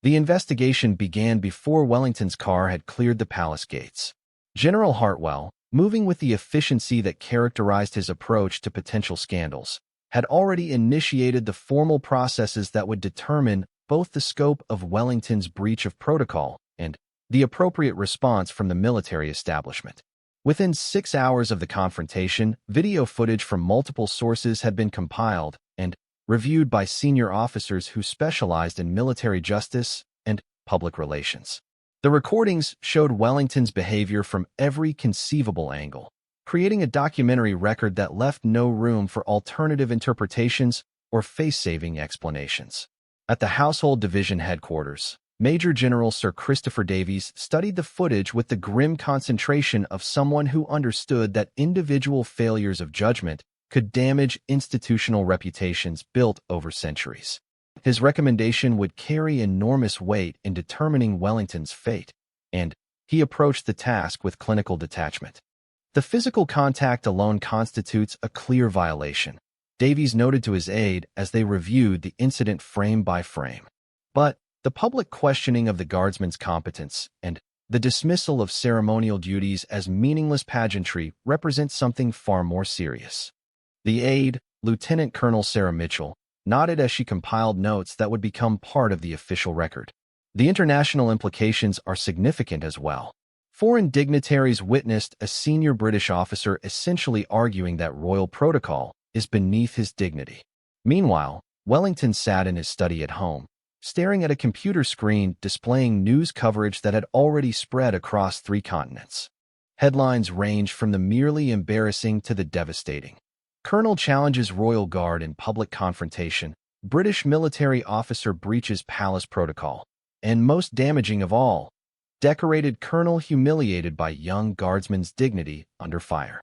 The investigation began before Wellington's car had cleared the palace gates. General Hartwell, moving with the efficiency that characterized his approach to potential scandals, had already initiated the formal processes that would determine both the scope of Wellington's breach of protocol and the appropriate response from the military establishment. Within 6 hours of the confrontation, video footage from multiple sources had been compiled and reviewed by senior officers who specialized in military justice and public relations. The recordings showed Wellington's behavior from every conceivable angle, creating a documentary record that left no room for alternative interpretations or face-saving explanations. At the Household Division headquarters, Major General Sir Christopher Davies studied the footage with the grim concentration of someone who understood that individual failures of judgment could damage institutional reputations built over centuries. His recommendation would carry enormous weight in determining Wellington's fate, and he approached the task with clinical detachment. The physical contact alone constitutes a clear violation, Davies noted to his aide as they reviewed the incident frame by frame. But the public questioning of the guardsman's competence and the dismissal of ceremonial duties as meaningless pageantry represent something far more serious. The aide, Lieutenant Colonel Sarah Mitchell, nodded as she compiled notes that would become part of the official record. The international implications are significant as well. Foreign dignitaries witnessed a senior British officer essentially arguing that royal protocol is beneath his dignity. Meanwhile, Wellington sat in his study at home, staring at a computer screen displaying news coverage that had already spread across 3 continents. Headlines ranged from the merely embarrassing to the devastating. Colonel challenges Royal Guard in public confrontation, British military officer breaches palace protocol, and most damaging of all, decorated colonel humiliated by young guardsman's dignity under fire.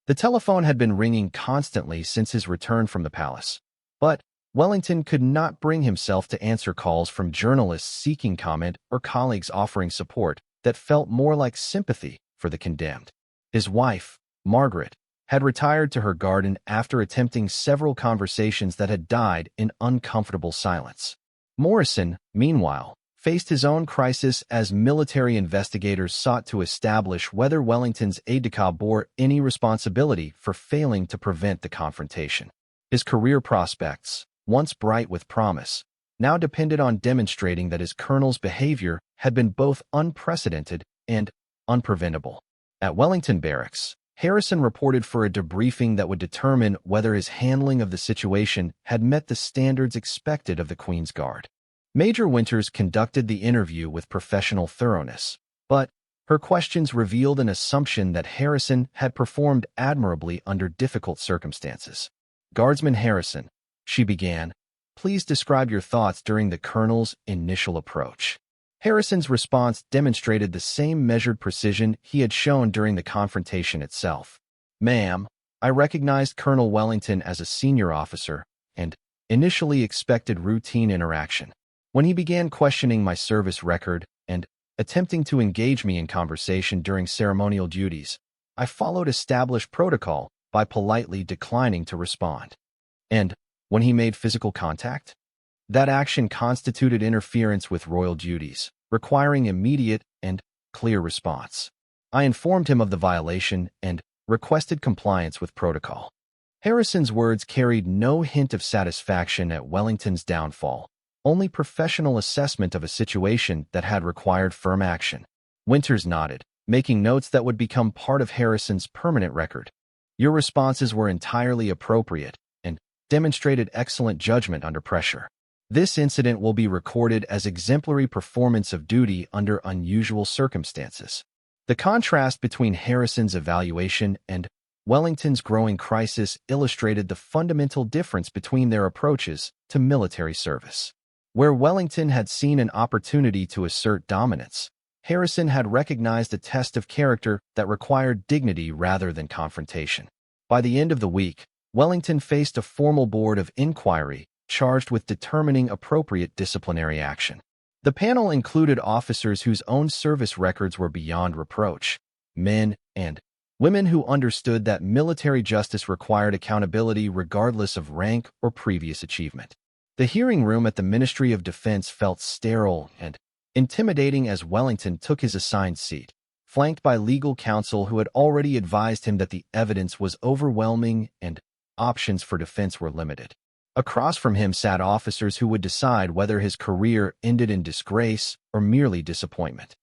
The telephone had been ringing constantly since his return from the palace, but Wellington could not bring himself to answer calls from journalists seeking comment or colleagues offering support that felt more like sympathy for the condemned. His wife, Margaret, had retired to her garden after attempting several conversations that had died in uncomfortable silence. Morrison, meanwhile, faced his own crisis as military investigators sought to establish whether Wellington's aide-de-camp bore any responsibility for failing to prevent the confrontation. His career prospects, once bright with promise, now depended on demonstrating that his colonel's behavior had been both unprecedented and unpreventable. At Wellington Barracks, Harrison reported for a debriefing that would determine whether his handling of the situation had met the standards expected of the Queen's Guard. Major Winters conducted the interview with professional thoroughness, but her questions revealed an assumption that Harrison had performed admirably under difficult circumstances. "Guardsman Harrison," she began, "please describe your thoughts during the colonel's initial approach." Harrison's response demonstrated the same measured precision he had shown during the confrontation itself. "Ma'am, I recognized Colonel Wellington as a senior officer and initially expected routine interaction. When he began questioning my service record and attempting to engage me in conversation during ceremonial duties, I followed established protocol by politely declining to respond. And when he made physical contact, that action constituted interference with royal duties, requiring immediate and clear response. I informed him of the violation and requested compliance with protocol." Harrison's words carried no hint of satisfaction at Wellington's downfall, only professional assessment of a situation that had required firm action. Winters nodded, making notes that would become part of Harrison's permanent record. "Your responses were entirely appropriate and demonstrated excellent judgment under pressure. This incident will be recorded as exemplary performance of duty under unusual circumstances." The contrast between Harrison's evaluation and Wellington's growing crisis illustrated the fundamental difference between their approaches to military service. Where Wellington had seen an opportunity to assert dominance, Harrison had recognized a test of character that required dignity rather than confrontation. By the end of the week, Wellington faced a formal board of inquiry charged with determining appropriate disciplinary action. The panel included officers whose own service records were beyond reproach, men and women who understood that military justice required accountability regardless of rank or previous achievement. The hearing room at the Ministry of Defense felt sterile and intimidating as Wellington took his assigned seat, flanked by legal counsel who had already advised him that the evidence was overwhelming and options for defense were limited. Across from him sat officers who would decide whether his career ended in disgrace or merely disappointment.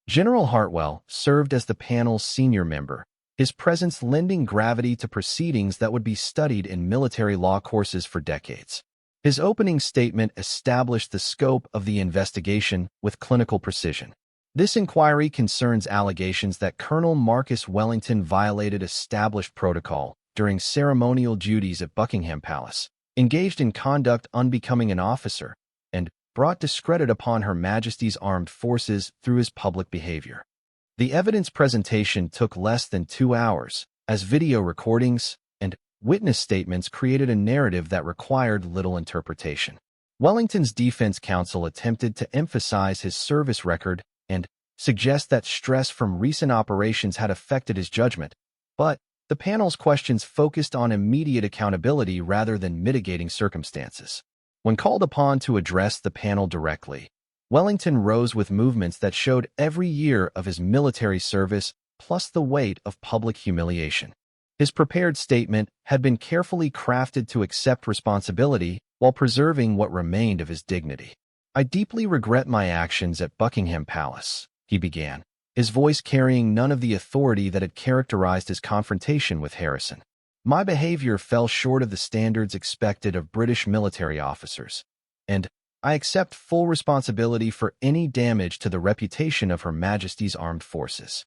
General Hartwell served as the panel's senior member, his presence lending gravity to proceedings that would be studied in military law courses for decades. His opening statement established the scope of the investigation with clinical precision. This inquiry concerns allegations that Colonel Marcus Wellington violated established protocol during ceremonial duties at Buckingham Palace, engaged in conduct unbecoming an officer, and brought discredit upon Her Majesty's armed forces through his public behavior. The evidence presentation took less than 2 hours, as video recordings and witness statements created a narrative that required little interpretation. Wellington's defense counsel attempted to emphasize his service record and suggest that stress from recent operations had affected his judgment, but the panel's questions focused on immediate accountability rather than mitigating circumstances. When called upon to address the panel directly, Wellington rose with movements that showed every year of his military service plus the weight of public humiliation. His prepared statement had been carefully crafted to accept responsibility while preserving what remained of his dignity. "I deeply regret my actions at Buckingham Palace," he began, his voice carrying none of the authority that had characterized his confrontation with Harrison. "My behavior fell short of the standards expected of British military officers, and I accept full responsibility for any damage to the reputation of Her Majesty's armed forces."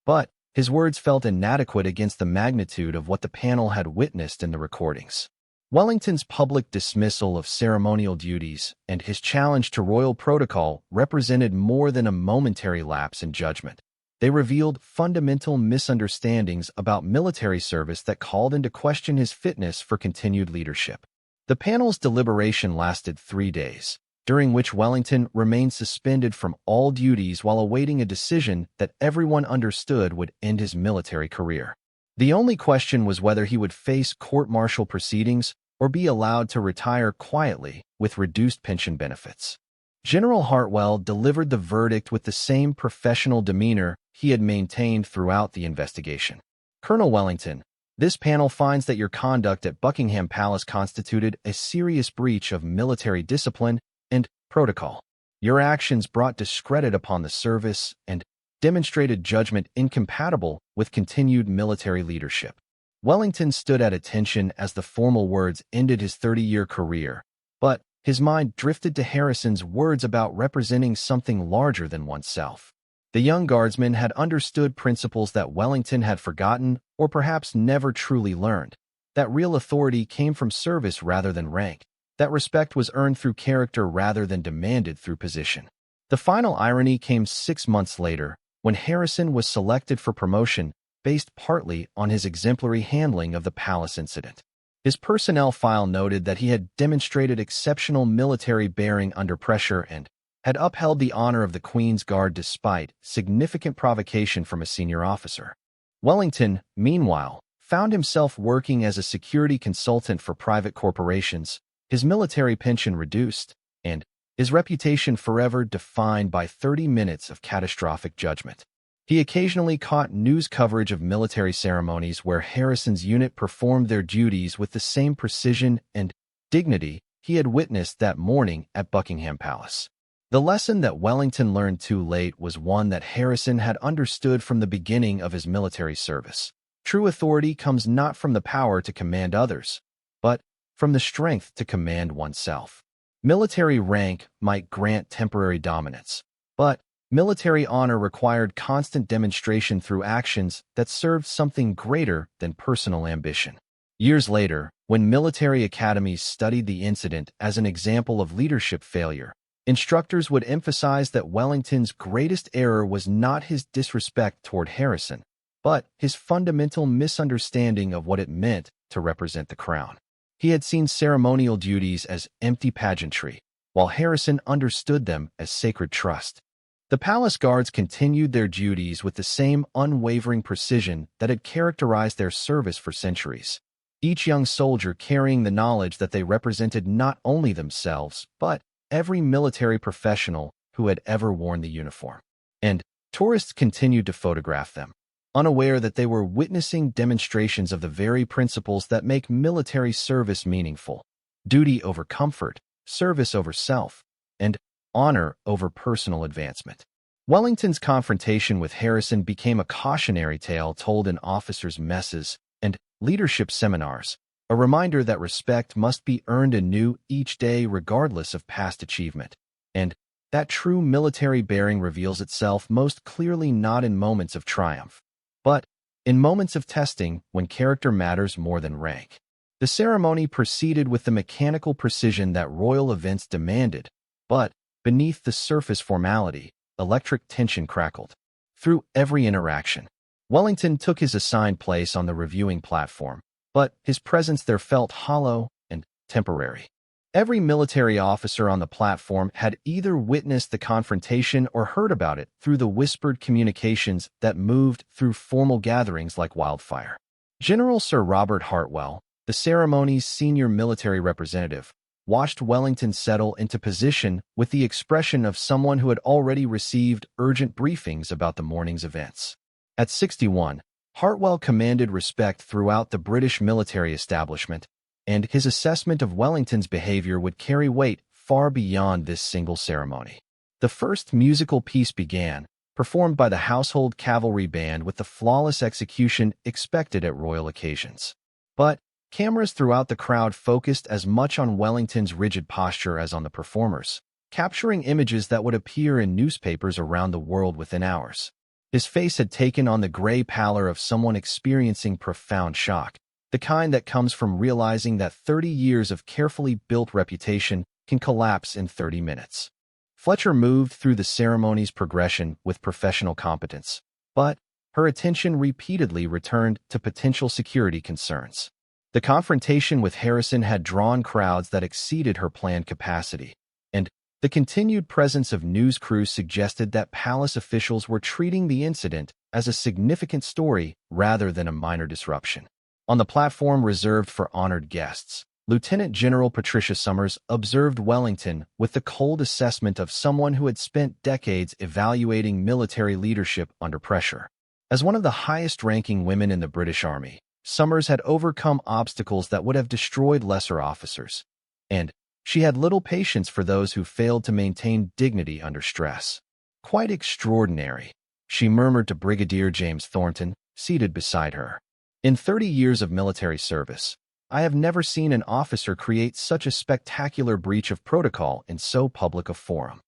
But his words felt inadequate against the magnitude of what the panel had witnessed in the recordings. Wellington's public dismissal of ceremonial duties and his challenge to royal protocol represented more than a momentary lapse in judgment. They revealed fundamental misunderstandings about military service that called into question his fitness for continued leadership. The panel's deliberation lasted 3 days, during which Wellington remained suspended from all duties while awaiting a decision that everyone understood would end his military career. The only question was whether he would face court-martial proceedings or be allowed to retire quietly with reduced pension benefits. General Hartwell delivered the verdict with the same professional demeanor he had maintained throughout the investigation. "Colonel Wellington, this panel finds that your conduct at Buckingham Palace constituted a serious breach of military discipline and protocol. Your actions brought discredit upon the service and demonstrated judgment incompatible with continued military leadership." Wellington stood at attention as the formal words ended his 30-year career, but his mind drifted to Harrison's words about representing something larger than oneself. The young guardsman had understood principles that Wellington had forgotten or perhaps never truly learned, that real authority came from service rather than rank, that respect was earned through character rather than demanded through position. The final irony came 6 months later, when Harrison was selected for promotion based partly on his exemplary handling of the palace incident. His personnel file noted that he had demonstrated exceptional military bearing under pressure and had upheld the honor of the Queen's Guard despite significant provocation from a senior officer. Wellington, meanwhile, found himself working as a security consultant for private corporations, his military pension reduced, and his reputation forever defined by 30 minutes of catastrophic judgment. He occasionally caught news coverage of military ceremonies where Harrison's unit performed their duties with the same precision and dignity he had witnessed that morning at Buckingham Palace. The lesson that Wellington learned too late was one that Harrison had understood from the beginning of his military service. True authority comes not from the power to command others, but from the strength to command oneself. Military rank might grant temporary dominance, but military honor required constant demonstration through actions that served something greater than personal ambition. Years later, when military academies studied the incident as an example of leadership failure, instructors would emphasize that Wellington's greatest error was not his disrespect toward Harrison, but his fundamental misunderstanding of what it meant to represent the crown. He had seen ceremonial duties as empty pageantry, while Harrison understood them as sacred trust. The palace guards continued their duties with the same unwavering precision that had characterized their service for centuries. each young soldier carrying the knowledge that they represented not only themselves, but every military professional who had ever worn the uniform. And tourists continued to photograph them, unaware that they were witnessing demonstrations of the very principles that make military service meaningful: duty over comfort, service over self, and honor over personal advancement. Wellington's confrontation with Harrison became a cautionary tale told in officers' messes and leadership seminars, a reminder that respect must be earned anew each day regardless of past achievement, and that true military bearing reveals itself most clearly not in moments of triumph, but in moments of testing when character matters more than rank. The ceremony proceeded with the mechanical precision that royal events demanded, but beneath the surface formality, electric tension crackled. Through every interaction, Wellington took his assigned place on the reviewing platform, but his presence there felt hollow and temporary. Every military officer on the platform had either witnessed the confrontation or heard about it through the whispered communications that moved through formal gatherings like wildfire. General Sir Robert Hartwell, the ceremony's senior military representative, watched Wellington settle into position with the expression of someone who had already received urgent briefings about the morning's events. At 61, Hartwell commanded respect throughout the British military establishment, and his assessment of Wellington's behavior would carry weight far beyond this single ceremony. The first musical piece began, performed by the Household Cavalry Band with the flawless execution expected at royal occasions. But cameras throughout the crowd focused as much on Wellington's rigid posture as on the performers, capturing images that would appear in newspapers around the world within hours. His face had taken on the gray pallor of someone experiencing profound shock, the kind that comes from realizing that 30 years of carefully built reputation can collapse in 30 minutes. Fletcher moved through the ceremony's progression with professional competence, but her attention repeatedly returned to potential security concerns. The confrontation with Harrison had drawn crowds that exceeded her planned capacity, and the continued presence of news crews suggested that palace officials were treating the incident as a significant story rather than a minor disruption. On the platform reserved for honored guests, Lieutenant General Patricia Summers observed Wellington with the cold assessment of someone who had spent decades evaluating military leadership under pressure. As one of the highest-ranking women in the British Army, Summers had overcome obstacles that would have destroyed lesser officers, and she had little patience for those who failed to maintain dignity under stress. "Quite extraordinary," she murmured to Brigadier James Thornton, seated beside her. "In 30 years of military service, I have never seen an officer create such a spectacular breach of protocol in so public a forum."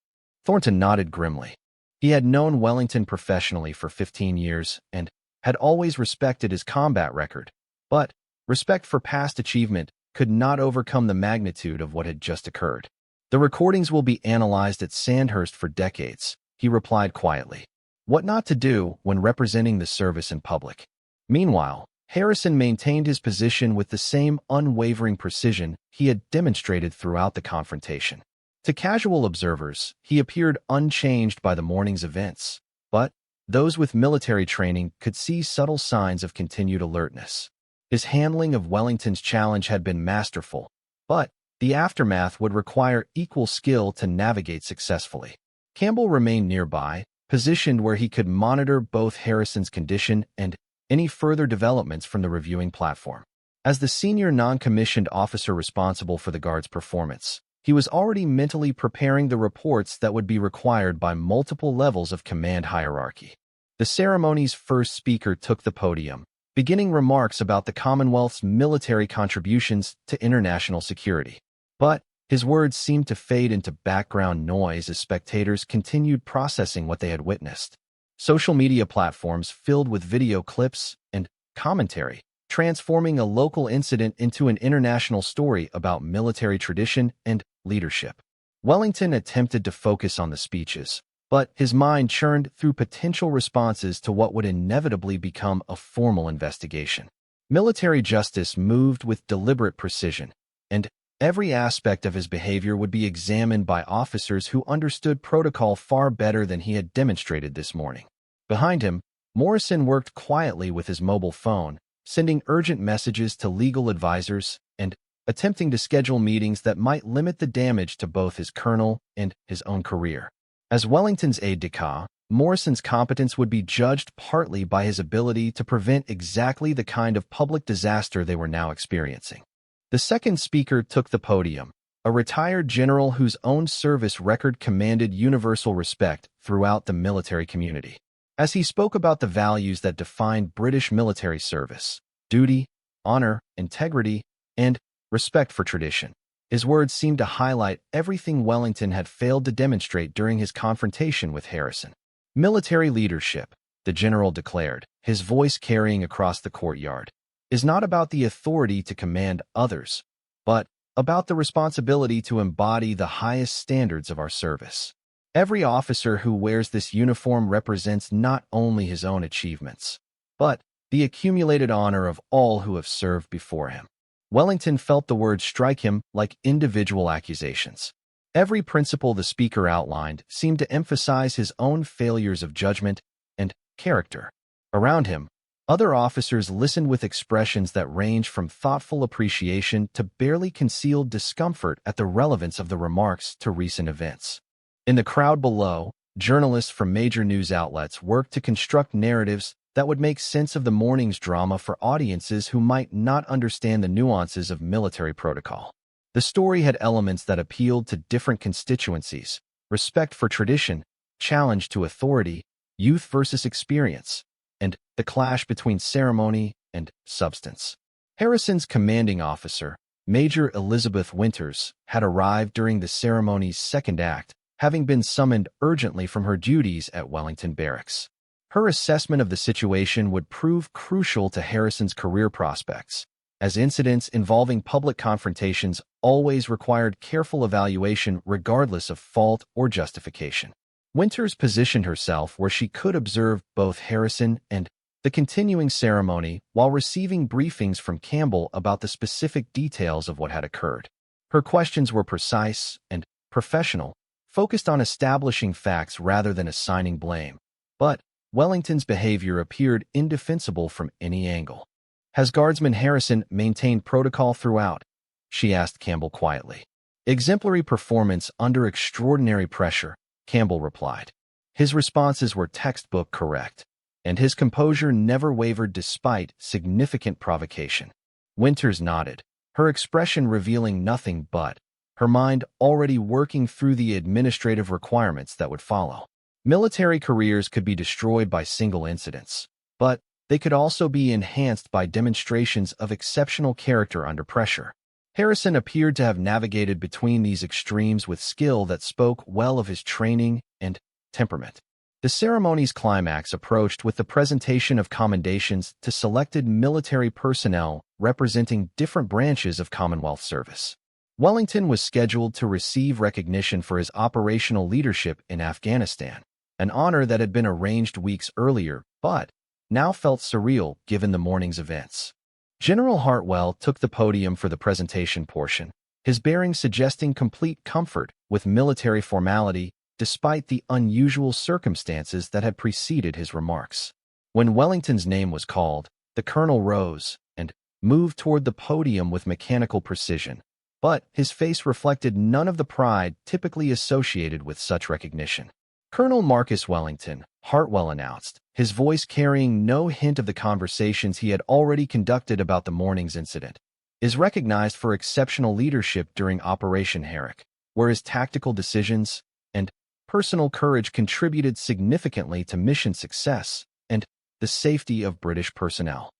Thornton nodded grimly. He had known Wellington professionally for 15 years and had always respected his combat record, but respect for past achievement could not overcome the magnitude of what had just occurred. "The recordings will be analyzed at Sandhurst for decades," he replied quietly. What not to do when representing the service in public? Meanwhile, Harrison maintained his position with the same unwavering precision he had demonstrated throughout the confrontation. To casual observers, he appeared unchanged by the morning's events, but those with military training could see subtle signs of continued alertness. His handling of Wellington's challenge had been masterful, but the aftermath would require equal skill to navigate successfully. Campbell remained nearby, positioned where he could monitor both Harrison's condition and any further developments from the reviewing platform. As the senior non-commissioned officer responsible for the guard's performance, he was already mentally preparing the reports that would be required by multiple levels of command hierarchy. The ceremony's first speaker took the podium, beginning remarks about the Commonwealth's military contributions to international security. But his words seemed to fade into background noise as spectators continued processing what they had witnessed. Social media platforms filled with video clips and commentary, transforming a local incident into an international story about military tradition and leadership. Wellington attempted to focus on the speeches, but his mind churned through potential responses to what would inevitably become a formal investigation. Military justice moved with deliberate precision, and every aspect of his behavior would be examined by officers who understood protocol far better than he had demonstrated this morning. Behind him, Morrison worked quietly with his mobile phone, sending urgent messages to legal advisors, and attempting to schedule meetings that might limit the damage to both his colonel and his own career. As Wellington's aide-de-camp, Morrison's competence would be judged partly by his ability to prevent exactly the kind of public disaster they were now experiencing. The second speaker took the podium, a retired general whose own service record commanded universal respect throughout the military community. As he spoke about the values that defined British military service, duty, honor, integrity, and respect for tradition, his words seemed to highlight everything Wellington had failed to demonstrate during his confrontation with Harrison. Military leadership, the general declared, his voice carrying across the courtyard, is not about the authority to command others, but about the responsibility to embody the highest standards of our service. Every officer who wears this uniform represents not only his own achievements, but the accumulated honor of all who have served before him. Wellington felt the words strike him like individual accusations. Every principle the speaker outlined seemed to emphasize his own failures of judgment and character. Around him, other officers listened with expressions that ranged from thoughtful appreciation to barely concealed discomfort at the relevance of the remarks to recent events. In the crowd below, journalists from major news outlets worked to construct narratives that would make sense of the morning's drama for audiences who might not understand the nuances of military protocol. The story had elements that appealed to different constituencies: respect for tradition, challenge to authority, youth versus experience, and the clash between ceremony and substance. Harrison's commanding officer, Major Elizabeth Winters, had arrived during the ceremony's second act, having been summoned urgently from her duties at Wellington Barracks. Her assessment of the situation would prove crucial to Harrison's career prospects, as incidents involving public confrontations always required careful evaluation regardless of fault or justification. Winters positioned herself where she could observe both Harrison and the continuing ceremony while receiving briefings from Campbell about the specific details of what had occurred. Her questions were precise and professional, focused on establishing facts rather than assigning blame. But Wellington's behavior appeared indefensible from any angle. "Has Guardsman Harrison maintained protocol throughout?" she asked Campbell quietly. "Exemplary performance under extraordinary pressure," Campbell replied. His responses were textbook correct, and his composure never wavered despite significant provocation. Winters nodded, her expression revealing nothing but her mind already working through the administrative requirements that would follow. Military careers could be destroyed by single incidents, but they could also be enhanced by demonstrations of exceptional character under pressure. Harrison appeared to have navigated between these extremes with skill that spoke well of his training and temperament. The ceremony's climax approached with the presentation of commendations to selected military personnel representing different branches of Commonwealth service. Wellington was scheduled to receive recognition for his operational leadership in Afghanistan, an honor that had been arranged weeks earlier, but now felt surreal given the morning's events. General Hartwell took the podium for the presentation portion, his bearing suggesting complete comfort with military formality despite the unusual circumstances that had preceded his remarks. When Wellington's name was called, the colonel rose and moved toward the podium with mechanical precision, but his face reflected none of the pride typically associated with such recognition. "Colonel Marcus Wellington," Hartwell announced, his voice carrying no hint of the conversations he had already conducted about the morning's incident, "is recognized for exceptional leadership during Operation Herrick, where his tactical decisions and personal courage contributed significantly to mission success and the safety of British personnel."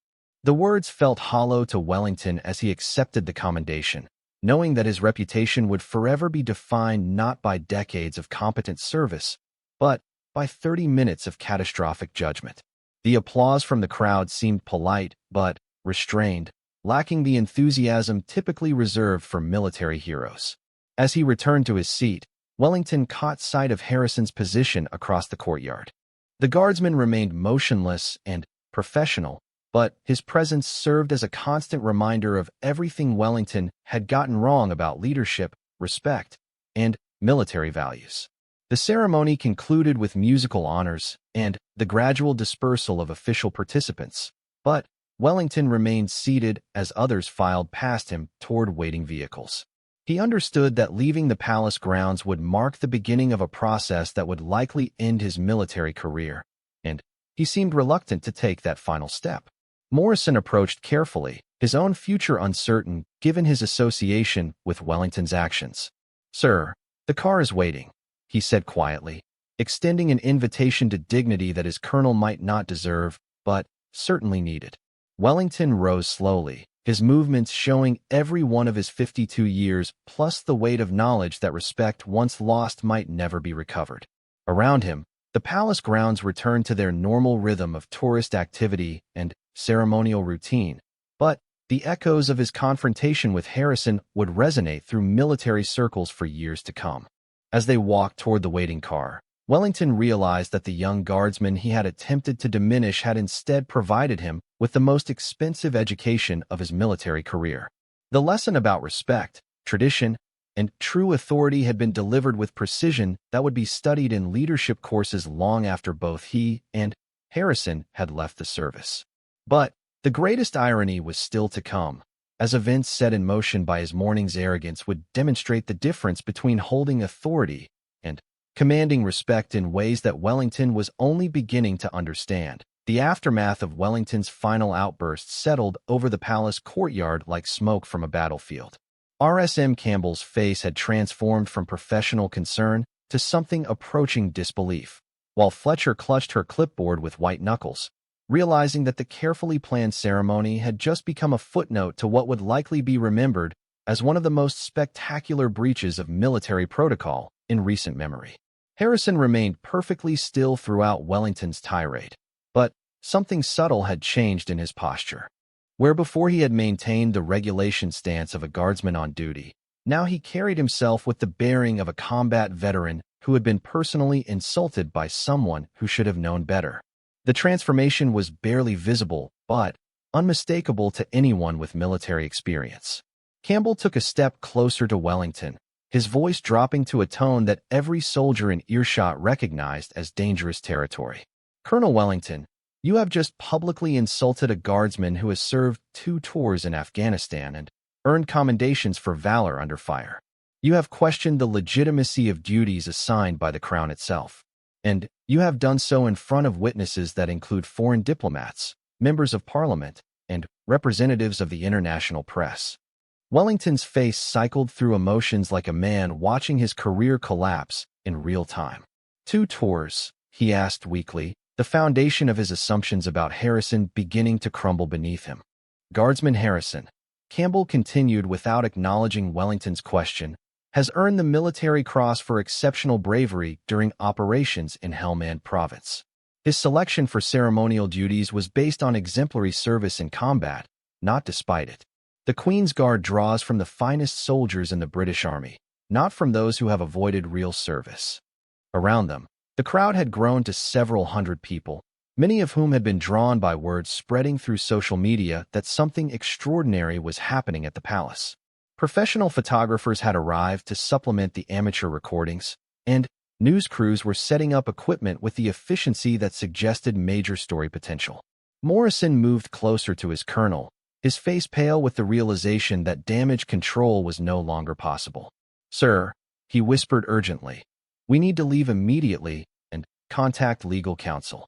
The words felt hollow to Wellington as he accepted the commendation, knowing that his reputation would forever be defined not by decades of competent service, but by 30 minutes of catastrophic judgment. The applause from the crowd seemed polite but restrained, lacking the enthusiasm typically reserved for military heroes. As he returned to his seat, Wellington caught sight of Harrison's position across the courtyard. The guardsman remained motionless and professional, but his presence served as a constant reminder of everything Wellington had gotten wrong about leadership, respect, and military values. The ceremony concluded with musical honors and the gradual dispersal of official participants, but Wellington remained seated as others filed past him toward waiting vehicles. He understood that leaving the palace grounds would mark the beginning of a process that would likely end his military career, and he seemed reluctant to take that final step. Morrison approached carefully, his own future uncertain given his association with Wellington's actions. "Sir, the car is waiting," he said quietly, extending an invitation to dignity that his colonel might not deserve, but certainly needed. Wellington rose slowly, his movements showing every one of his 52 years plus the weight of knowledge that respect once lost might never be recovered. Around him, the palace grounds returned to their normal rhythm of tourist activity and ceremonial routine, but the echoes of his confrontation with Harrison would resonate through military circles for years to come. As they walked toward the waiting car, Wellington realized that the young guardsman he had attempted to diminish had instead provided him with the most expensive education of his military career. The lesson about respect, tradition, and true authority had been delivered with precision that would be studied in leadership courses long after both he and Harrison had left the service. But the greatest irony was still to come, as events set in motion by his morning's arrogance would demonstrate the difference between holding authority and commanding respect in ways that Wellington was only beginning to understand. The aftermath of Wellington's final outburst settled over the palace courtyard like smoke from a battlefield. RSM Campbell's face had transformed from professional concern to something approaching disbelief, while Fletcher clutched her clipboard with white knuckles, realizing that the carefully planned ceremony had just become a footnote to what would likely be remembered as one of the most spectacular breaches of military protocol in recent memory. Harrison remained perfectly still throughout Wellington's tirade, but something subtle had changed in his posture. Where before he had maintained the regulation stance of a guardsman on duty, now he carried himself with the bearing of a combat veteran who had been personally insulted by someone who should have known better. The transformation was barely visible, but unmistakable to anyone with military experience. Campbell took a step closer to Wellington, his voice dropping to a tone that every soldier in earshot recognized as dangerous territory. "Colonel Wellington, you have just publicly insulted a guardsman who has served 2 tours in Afghanistan and earned commendations for valor under fire. You have questioned the legitimacy of duties assigned by the Crown itself, and you have done so in front of witnesses that include foreign diplomats, members of parliament, and representatives of the international press." Wellington's face cycled through emotions like a man watching his career collapse in real time. 2 tours, he asked weakly, the foundation of his assumptions about Harrison beginning to crumble beneath him. "Guardsman Harrison," Campbell continued without acknowledging Wellington's question, "has earned the Military Cross for exceptional bravery during operations in Helmand Province. His selection for ceremonial duties was based on exemplary service in combat, not despite it. The Queen's Guard draws from the finest soldiers in the British Army, not from those who have avoided real service." Around them, the crowd had grown to several hundred people, many of whom had been drawn by words spreading through social media that something extraordinary was happening at the palace. Professional photographers had arrived to supplement the amateur recordings, and news crews were setting up equipment with the efficiency that suggested major story potential. Morrison moved closer to his colonel, his face pale with the realization that damage control was no longer possible. "Sir," he whispered urgently, "we need to leave immediately and contact legal counsel."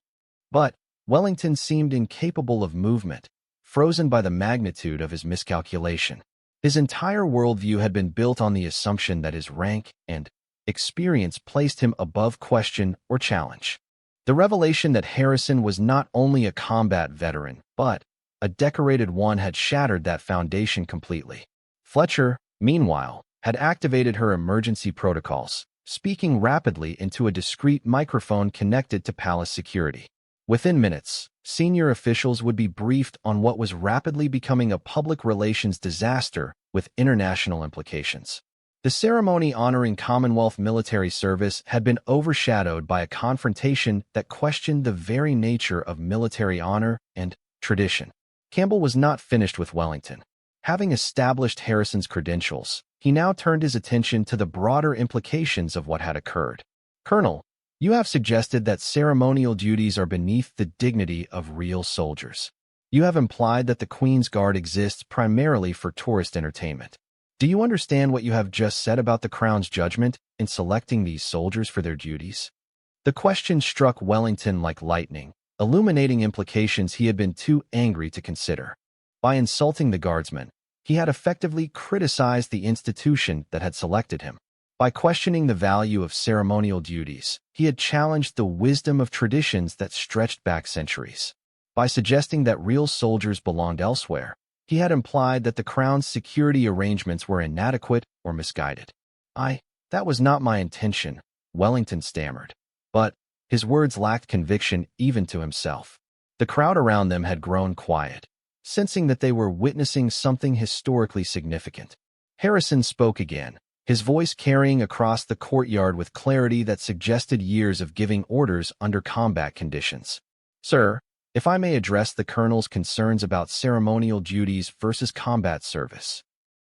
But Wellington seemed incapable of movement, frozen by the magnitude of his miscalculation. His entire worldview had been built on the assumption that his rank and experience placed him above question or challenge. The revelation that Harrison was not only a combat veteran, but a decorated one had shattered that foundation completely. Fletcher, meanwhile, had activated her emergency protocols, speaking rapidly into a discreet microphone connected to palace security. Within minutes, senior officials would be briefed on what was rapidly becoming a public relations disaster with international implications. The ceremony honoring Commonwealth military service had been overshadowed by a confrontation that questioned the very nature of military honor and tradition. Campbell was not finished with Wellington. Having established Harrison's credentials, he now turned his attention to the broader implications of what had occurred. "Colonel, you have suggested that ceremonial duties are beneath the dignity of real soldiers. You have implied that the Queen's Guard exists primarily for tourist entertainment. Do you understand what you have just said about the Crown's judgment in selecting these soldiers for their duties? The question struck Wellington like lightning, illuminating implications he had been too angry to consider. By insulting the guardsmen, he had effectively criticized the institution that had selected him. By questioning the value of ceremonial duties, he had challenged the wisdom of traditions that stretched back centuries. By suggesting that real soldiers belonged elsewhere, he had implied that the Crown's security arrangements were inadequate or misguided. That was not my intention," Wellington stammered. But his words lacked conviction even to himself. The crowd around them had grown quiet, sensing that they were witnessing something historically significant. Harrison spoke again, his voice carrying across the courtyard with clarity that suggested years of giving orders under combat conditions. "Sir, if I may address the Colonel's concerns about ceremonial duties versus combat service."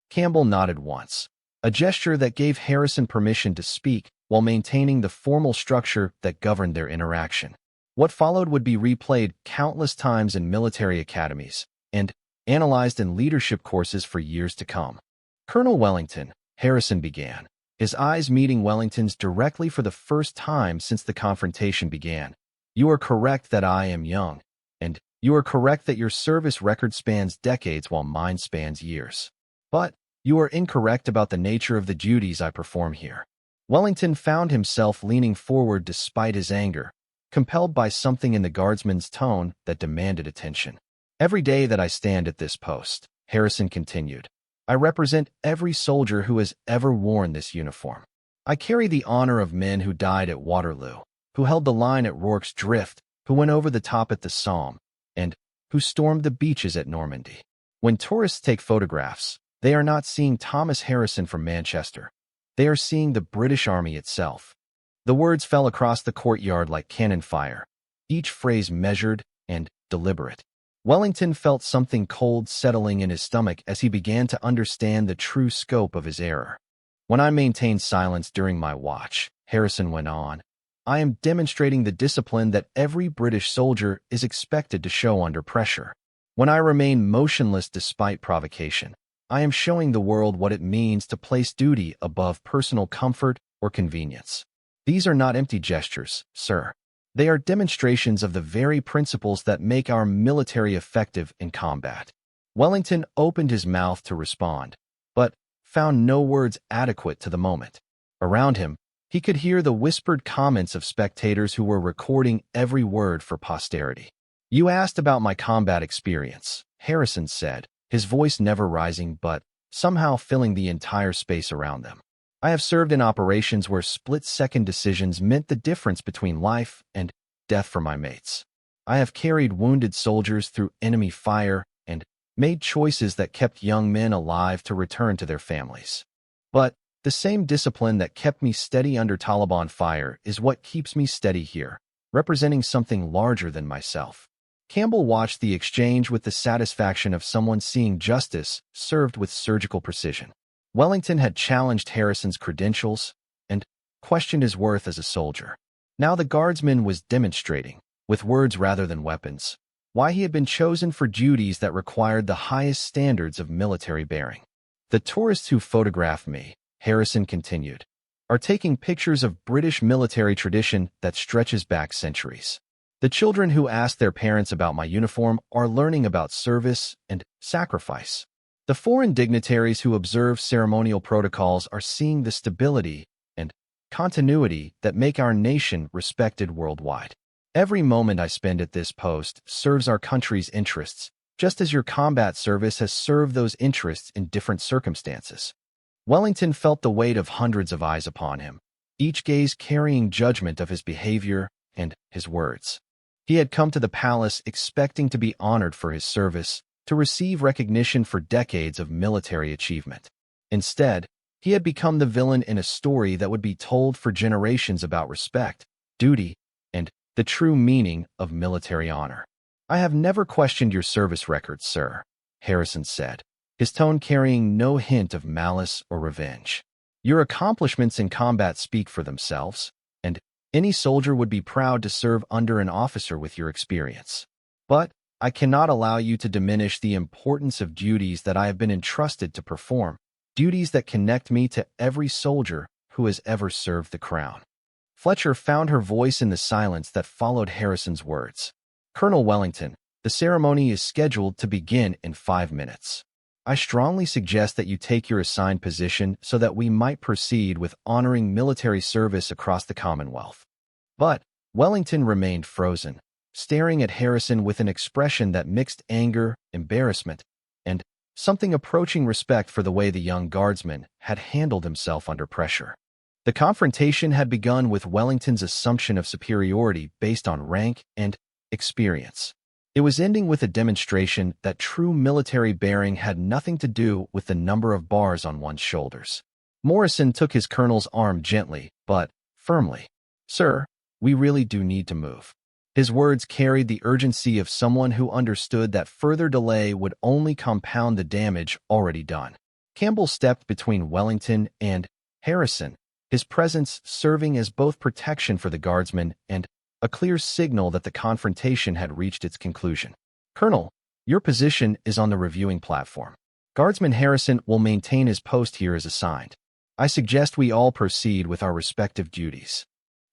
Campbell nodded once, a gesture that gave Harrison permission to speak while maintaining the formal structure that governed their interaction. What followed would be replayed countless times in military academies and analyzed in leadership courses for years to come. "Colonel Wellington," Harrison began, his eyes meeting Wellington's directly for the first time since the confrontation began. "You are correct that I am young, and you are correct that your service record spans decades while mine spans years. But you are incorrect about the nature of the duties I perform here." Wellington found himself leaning forward despite his anger, compelled by something in the guardsman's tone that demanded attention. "Every day that I stand at this post," Harrison continued, "I represent every soldier who has ever worn this uniform. I carry the honor of men who died at Waterloo, who held the line at Rorke's Drift, who went over the top at the Somme, and who stormed the beaches at Normandy. When tourists take photographs, they are not seeing Thomas Harrison from Manchester. They are seeing the British Army itself." The words fell across the courtyard like cannon fire, each phrase measured and deliberate. Wellington felt something cold settling in his stomach as he began to understand the true scope of his error. "When I maintain silence during my watch," Harrison went on, "I am demonstrating the discipline that every British soldier is expected to show under pressure. When I remain motionless despite provocation, I am showing the world what it means to place duty above personal comfort or convenience. These are not empty gestures, sir. They are demonstrations of the very principles that make our military effective in combat." Wellington opened his mouth to respond, but found no words adequate to the moment. Around him, he could hear the whispered comments of spectators who were recording every word for posterity. "You asked about my combat experience," Harrison said, his voice never rising but somehow filling the entire space around them. "I have served in operations where split-second decisions meant the difference between life and death for my mates. I have carried wounded soldiers through enemy fire and made choices that kept young men alive to return to their families. But the same discipline that kept me steady under Taliban fire is what keeps me steady here, representing something larger than myself." Campbell watched the exchange with the satisfaction of someone seeing justice served with surgical precision. Wellington had challenged Harrison's credentials and questioned his worth as a soldier. Now the guardsman was demonstrating, with words rather than weapons, why he had been chosen for duties that required the highest standards of military bearing. "The tourists who photograph me," Harrison continued, "are taking pictures of British military tradition that stretches back centuries. The children who ask their parents about my uniform are learning about service and sacrifice. The foreign dignitaries who observe ceremonial protocols are seeing the stability and continuity that make our nation respected worldwide. Every moment I spend at this post serves our country's interests, just as your combat service has served those interests in different circumstances." Wellington felt the weight of hundreds of eyes upon him, each gaze carrying judgment of his behavior and his words. He had come to the palace expecting to be honored for his service, to receive recognition for decades of military achievement. Instead, he had become the villain in a story that would be told for generations about respect, duty, and the true meaning of military honor. "I have never questioned your service records, sir," Harrison said, his tone carrying no hint of malice or revenge. "Your accomplishments in combat speak for themselves, and any soldier would be proud to serve under an officer with your experience. But I cannot allow you to diminish the importance of duties that I have been entrusted to perform, duties that connect me to every soldier who has ever served the crown." Fletcher found her voice in the silence that followed Harrison's words. "Colonel Wellington, the ceremony is scheduled to begin in 5 minutes. I strongly suggest that you take your assigned position so that we might proceed with honoring military service across the Commonwealth." But Wellington remained frozen, staring at Harrison with an expression that mixed anger, embarrassment, and something approaching respect for the way the young guardsman had handled himself under pressure. The confrontation had begun with Wellington's assumption of superiority based on rank and experience. It was ending with a demonstration that true military bearing had nothing to do with the number of bars on one's shoulders. Morrison took his colonel's arm gently, but firmly. "Sir, we really do need to move." His words carried the urgency of someone who understood that further delay would only compound the damage already done. Campbell stepped between Wellington and Harrison, his presence serving as both protection for the guardsmen and a clear signal that the confrontation had reached its conclusion. "Colonel, your position is on the reviewing platform. Guardsman Harrison will maintain his post here as assigned. I suggest we all proceed with our respective duties."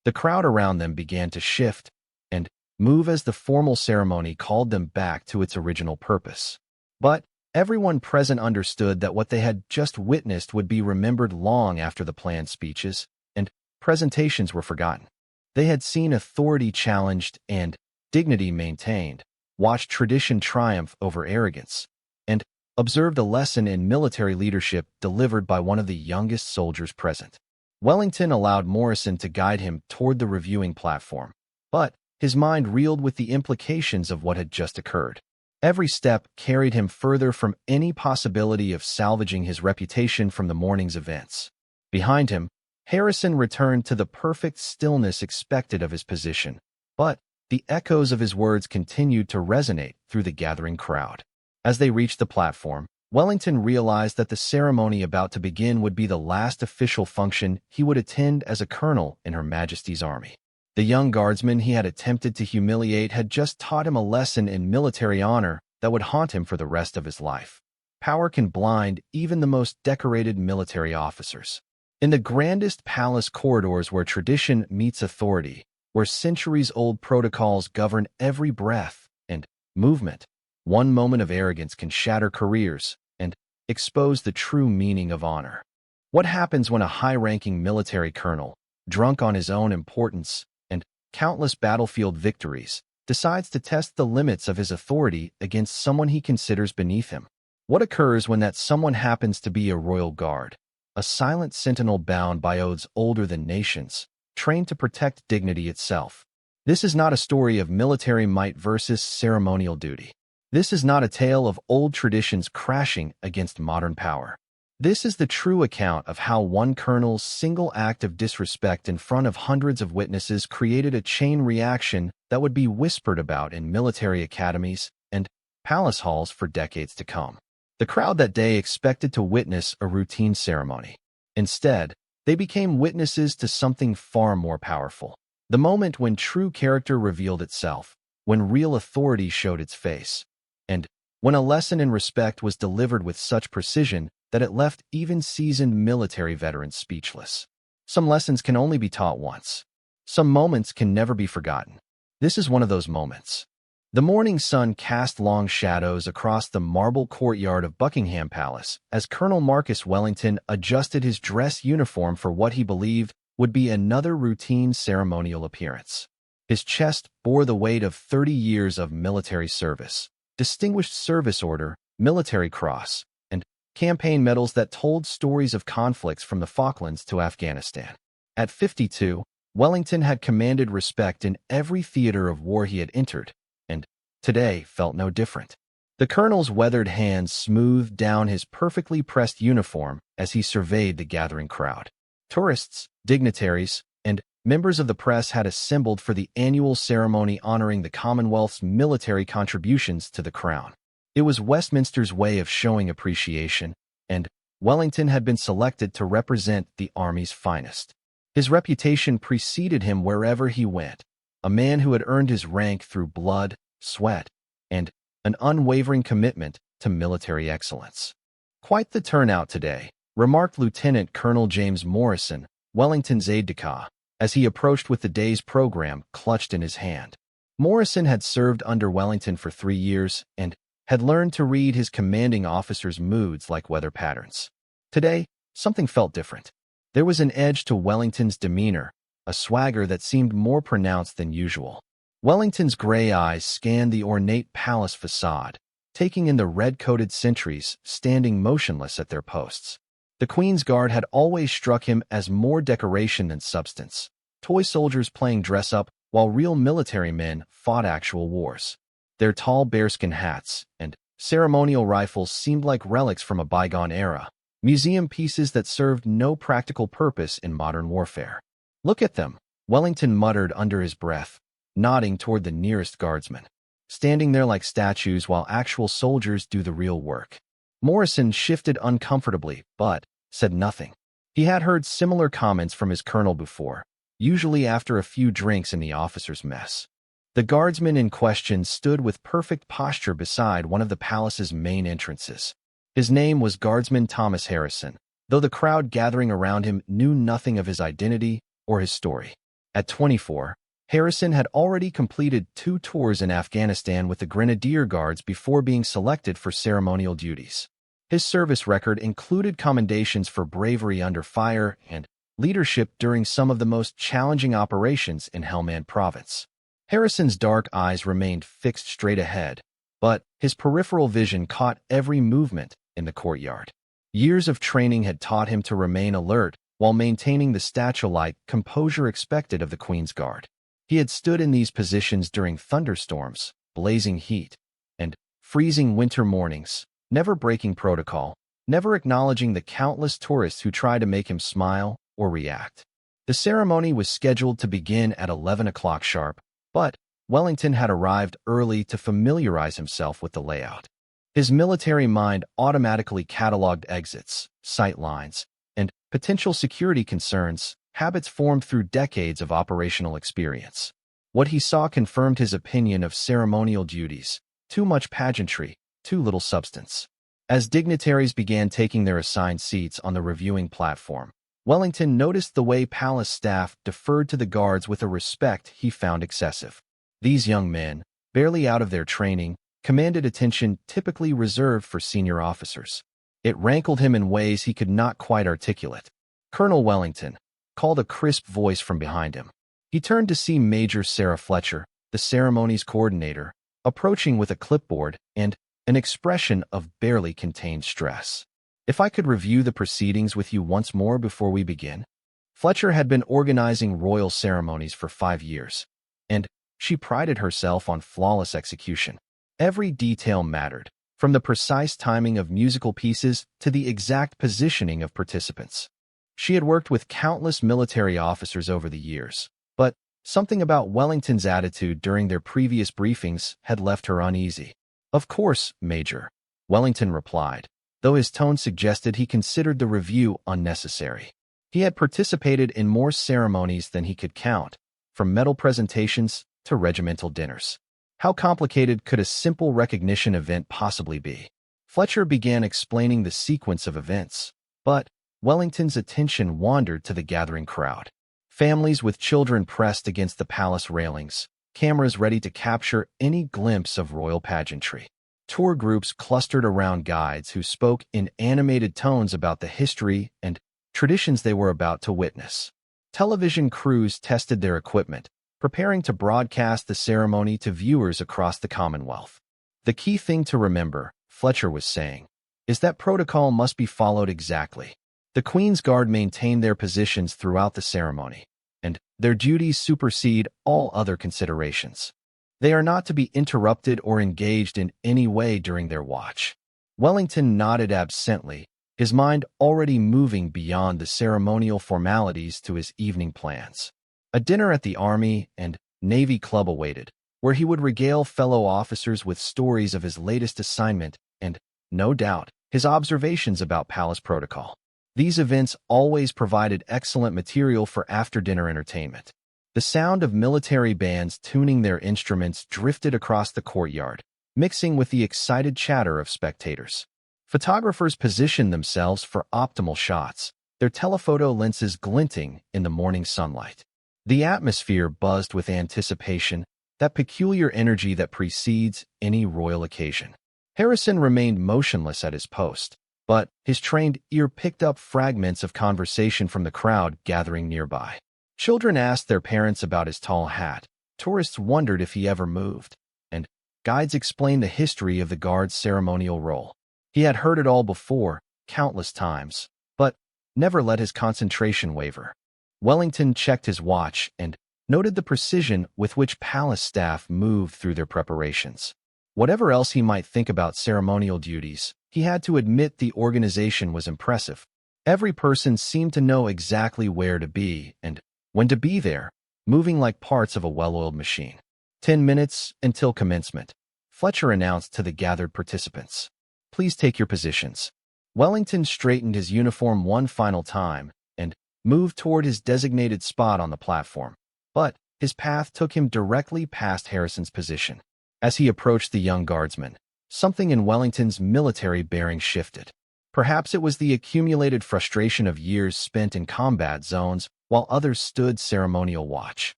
The crowd around them began to shift and move as the formal ceremony called them back to its original purpose. But everyone present understood that what they had just witnessed would be remembered long after the planned speeches and presentations were forgotten. They had seen authority challenged and dignity maintained, watched tradition triumph over arrogance, and observed a lesson in military leadership delivered by one of the youngest soldiers present. Wellington allowed Morrison to guide him toward the reviewing platform, but his mind reeled with the implications of what had just occurred. Every step carried him further from any possibility of salvaging his reputation from the morning's events. Behind him, Harrison returned to the perfect stillness expected of his position, but the echoes of his words continued to resonate through the gathering crowd. As they reached the platform, Wellington realized that the ceremony about to begin would be the last official function he would attend as a colonel in Her Majesty's army. The young guardsman he had attempted to humiliate had just taught him a lesson in military honor that would haunt him for the rest of his life. Power can blind even the most decorated military officers. In the grandest palace corridors where tradition meets authority, where centuries-old protocols govern every breath and movement, one moment of arrogance can shatter careers and expose the true meaning of honor. What happens when a high-ranking military colonel, drunk on his own importance and countless battlefield victories, decides to test the limits of his authority against someone he considers beneath him? What occurs when that someone happens to be a royal guard, a silent sentinel bound by oaths older than nations, trained to protect dignity itself? This is not a story of military might versus ceremonial duty. This is not a tale of old traditions crashing against modern power. This is the true account of how one colonel's single act of disrespect in front of hundreds of witnesses created a chain reaction that would be whispered about in military academies and palace halls for decades to come. The crowd that day expected to witness a routine ceremony. Instead, they became witnesses to something far more powerful. The moment when true character revealed itself, when real authority showed its face, and when a lesson in respect was delivered with such precision that it left even seasoned military veterans speechless. Some lessons can only be taught once. Some moments can never be forgotten. This is one of those moments. The morning sun cast long shadows across the marble courtyard of Buckingham Palace as Colonel Marcus Wellington adjusted his dress uniform for what he believed would be another routine ceremonial appearance. His chest bore the weight of 30 years of military service, Distinguished Service Order, Military Cross, and campaign medals that told stories of conflicts from the Falklands to Afghanistan. At 52, Wellington had commanded respect in every theater of war he had entered, and today felt no different. The colonel's weathered hands smoothed down his perfectly pressed uniform as he surveyed the gathering crowd. Tourists, dignitaries, and members of the press had assembled for the annual ceremony honoring the Commonwealth's military contributions to the crown. It was Westminster's way of showing appreciation, and Wellington had been selected to represent the Army's finest. His reputation preceded him wherever he went, a man who had earned his rank through blood, sweat, and an unwavering commitment to military excellence. "Quite the turnout today," remarked Lieutenant Colonel James Morrison, Wellington's aide-de-camp, as he approached with the day's program clutched in his hand. Morrison had served under Wellington for 3 years and had learned to read his commanding officer's moods like weather patterns. Today, something felt different. There was an edge to Wellington's demeanor, a swagger that seemed more pronounced than usual. Wellington's gray eyes scanned the ornate palace facade, taking in the red-coated sentries standing motionless at their posts. The Queen's Guard had always struck him as more decoration than substance, toy soldiers playing dress-up while real military men fought actual wars. Their tall bearskin hats and ceremonial rifles seemed like relics from a bygone era, museum pieces that served no practical purpose in modern warfare. "Look at them," Wellington muttered under his breath, nodding toward the nearest guardsman, standing there like statues while actual soldiers do the real work. Morrison shifted uncomfortably, but said nothing. He had heard similar comments from his colonel before, usually after a few drinks in the officers' mess. The guardsman in question stood with perfect posture beside one of the palace's main entrances. His name was Guardsman Thomas Harrison, though the crowd gathering around him knew nothing of his identity or his story. At 24, Harrison had already completed 2 tours in Afghanistan with the Grenadier Guards before being selected for ceremonial duties. His service record included commendations for bravery under fire and leadership during some of the most challenging operations in Helmand Province. Harrison's dark eyes remained fixed straight ahead, but his peripheral vision caught every movement in the courtyard. Years of training had taught him to remain alert while maintaining the statue-like composure expected of the Queen's Guard. He had stood in these positions during thunderstorms, blazing heat, and freezing winter mornings, never breaking protocol, never acknowledging the countless tourists who tried to make him smile or react. The ceremony was scheduled to begin at 11 o'clock sharp, but Wellington had arrived early to familiarize himself with the layout. His military mind automatically cataloged exits, sight lines, and potential security concerns, habits formed through decades of operational experience. What he saw confirmed his opinion of ceremonial duties: too much pageantry, too little substance. As dignitaries began taking their assigned seats on the reviewing platform, Wellington noticed the way palace staff deferred to the guards with a respect he found excessive. These young men, barely out of their training, commanded attention typically reserved for senior officers. It rankled him in ways he could not quite articulate. "Colonel Wellington," called a crisp voice from behind him. He turned to see Major Sarah Fletcher, the ceremonies coordinator, approaching with a clipboard and an expression of barely contained stress. "If I could review the proceedings with you once more before we begin." Fletcher had been organizing royal ceremonies for 5 years, and she prided herself on flawless execution. Every detail mattered, from the precise timing of musical pieces to the exact positioning of participants. She had worked with countless military officers over the years, but something about Wellington's attitude during their previous briefings had left her uneasy. "Of course, Major," Wellington replied, though his tone suggested he considered the review unnecessary. He had participated in more ceremonies than he could count, from medal presentations to regimental dinners. How complicated could a simple recognition event possibly be? Fletcher began explaining the sequence of events, but Wellington's attention wandered to the gathering crowd. Families with children pressed against the palace railings, cameras ready to capture any glimpse of royal pageantry. Tour groups clustered around guides who spoke in animated tones about the history and traditions they were about to witness. Television crews tested their equipment, preparing to broadcast the ceremony to viewers across the Commonwealth. "The key thing to remember," Fletcher was saying, "is that protocol must be followed exactly. The Queen's Guard maintain their positions throughout the ceremony, and their duties supersede all other considerations. They are not to be interrupted or engaged in any way during their watch." Wellington nodded absently, his mind already moving beyond the ceremonial formalities to his evening plans. A dinner at the Army and Navy Club awaited, where he would regale fellow officers with stories of his latest assignment and, no doubt, his observations about palace protocol. These events always provided excellent material for after-dinner entertainment. The sound of military bands tuning their instruments drifted across the courtyard, mixing with the excited chatter of spectators. Photographers positioned themselves for optimal shots, their telephoto lenses glinting in the morning sunlight. The atmosphere buzzed with anticipation, that peculiar energy that precedes any royal occasion. Harrison remained motionless at his post, but his trained ear picked up fragments of conversation from the crowd gathering nearby. Children asked their parents about his tall hat, tourists wondered if he ever moved, and guides explained the history of the guard's ceremonial role. He had heard it all before, countless times, but never let his concentration waver. Wellington checked his watch and noted the precision with which palace staff moved through their preparations. Whatever else he might think about ceremonial duties, he had to admit the organization was impressive. Every person seemed to know exactly where to be and when to be there, moving like parts of a well-oiled machine. 10 minutes until commencement, Fletcher announced to the gathered participants. Please take your positions. Wellington straightened his uniform one final time and moved toward his designated spot on the platform. But his path took him directly past Harrison's position. As he approached the young guardsman, something in Wellington's military bearing shifted. Perhaps it was the accumulated frustration of years spent in combat zones while others stood ceremonial watch.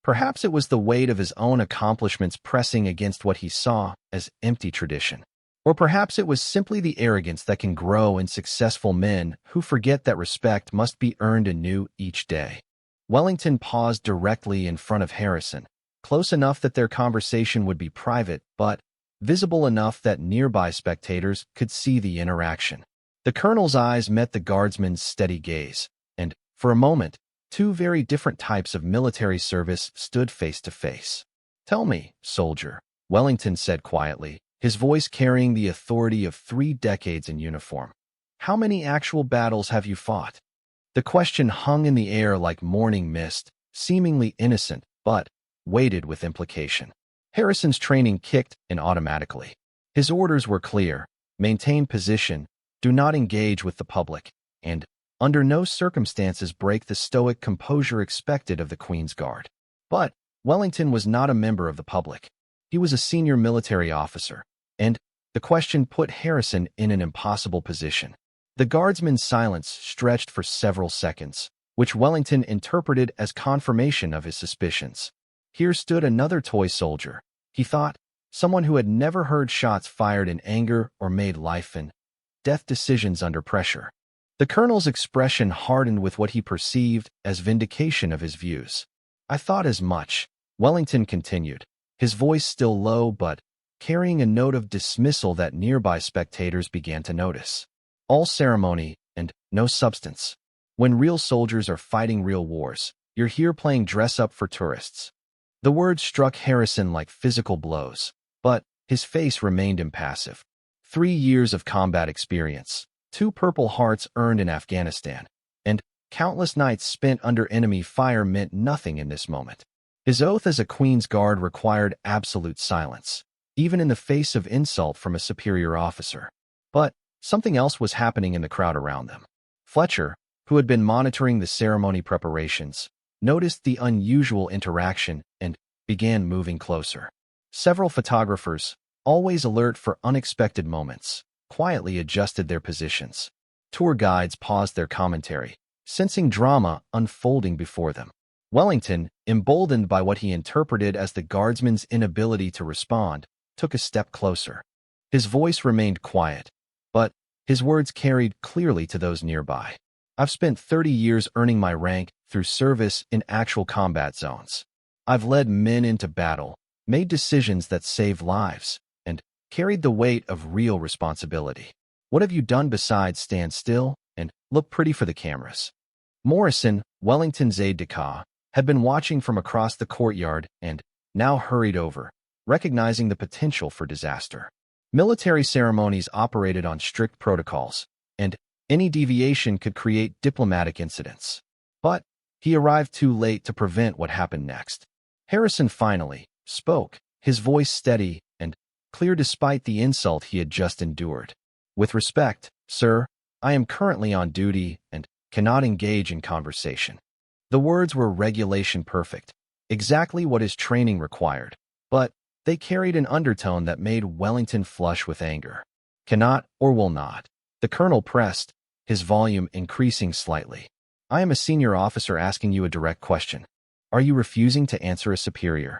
Perhaps it was the weight of his own accomplishments pressing against what he saw as empty tradition. Or perhaps it was simply the arrogance that can grow in successful men who forget that respect must be earned anew each day. Wellington paused directly in front of Harrison, close enough that their conversation would be private, but visible enough that nearby spectators could see the interaction. The colonel's eyes met the guardsman's steady gaze, and, for a moment, two very different types of military service stood face to face. "Tell me, soldier," Wellington said quietly, his voice carrying the authority of 3 decades in uniform. "How many actual battles have you fought?" The question hung in the air like morning mist, seemingly innocent, but weighted with implication. Harrison's training kicked in automatically. His orders were clear: maintain position, do not engage with the public, and under no circumstances break the stoic composure expected of the Queen's Guard. But Wellington was not a member of the public. He was a senior military officer, and the question put Harrison in an impossible position. The guardsman's silence stretched for several seconds, which Wellington interpreted as confirmation of his suspicions. Here stood another toy soldier, he thought, someone who had never heard shots fired in anger or made life and death decisions under pressure. The colonel's expression hardened with what he perceived as vindication of his views. "I thought as much," Wellington continued, his voice still low but carrying a note of dismissal that nearby spectators began to notice. "All ceremony and no substance. When real soldiers are fighting real wars, you're here playing dress-up for tourists." The words struck Harrison like physical blows, but his face remained impassive. 3 years of combat experience, 2 Purple Hearts earned in Afghanistan, and countless nights spent under enemy fire meant nothing in this moment. His oath as a Queen's Guard required absolute silence, even in the face of insult from a superior officer. But something else was happening in the crowd around them. Fletcher, who had been monitoring the ceremony preparations, noticed the unusual interaction and began moving closer. Several photographers, always alert for unexpected moments, quietly adjusted their positions. Tour guides paused their commentary, sensing drama unfolding before them. Wellington, emboldened by what he interpreted as the guardsman's inability to respond, took a step closer. His voice remained quiet, but his words carried clearly to those nearby. "I've spent 30 years earning my rank through service in actual combat zones. I've led men into battle, made decisions that saved lives, and carried the weight of real responsibility. What have you done besides stand still and look pretty for the cameras?" Morrison, Wellington's aide-de-camp, had been watching from across the courtyard and now hurried over, recognizing the potential for disaster. Military ceremonies operated on strict protocols, and any deviation could create diplomatic incidents. But he arrived too late to prevent what happened next. Harrison finally spoke, his voice steady and clear despite the insult he had just endured. "With respect, sir, I am currently on duty and cannot engage in conversation." The words were regulation perfect, exactly what his training required, but they carried an undertone that made Wellington flush with anger. Cannot or will not. The colonel pressed, his volume increasing slightly. I am a senior officer asking you a direct question. Are you refusing to answer a superior?